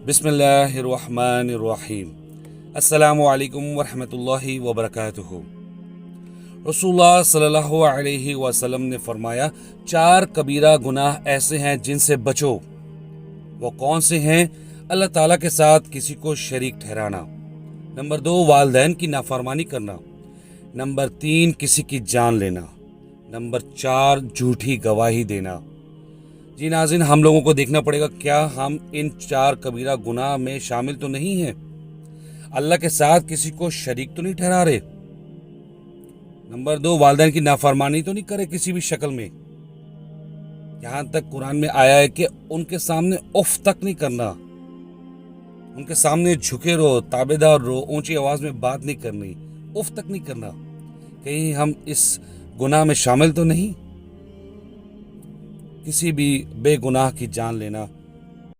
बिस्मिल्लाहिर्रहमानिर्रहीम। अस्सलामु अलैकुम वरहमतुल्लाहि वबरकातुहू। रसूलुल्लाह सल्लल्लाहु अलैहि वसल्लम ने फरमाया, 4 कबीरा गुनाह ऐसे हैं जिनसे बचो। वो कौन से हैं? अल्लाह ताला के साथ किसी को शरीक ठहराना। नंबर 2, वालिदैन की नाफरमानी करना। नंबर 3, किसी की जान लेना। नंबर 4, झूठी गवाही देना। जी नाज़रीन, हम लोगों को देखना पड़ेगा क्या हम इन 4 कबीरा गुनाह में शामिल तो नहीं हैं? अल्लाह के साथ किसी को शरीक तो नहीं ठहरा रहे? नंबर 2, वालिदैन की नाफरमानी तो नहीं करे किसी भी शक्ल में? यहाँ तक कुरान में आया है कि उनके सामने उफ तक नहीं करना, उनके सामने झुके रहो, ताबेदार रहो, ऊंची आवाज में बात नहीं करनी, उफ तक नहीं करना। कहीं हम इस गुनाह में शामिल तो नहीं? किसी भी बेगुनाह की जान लेना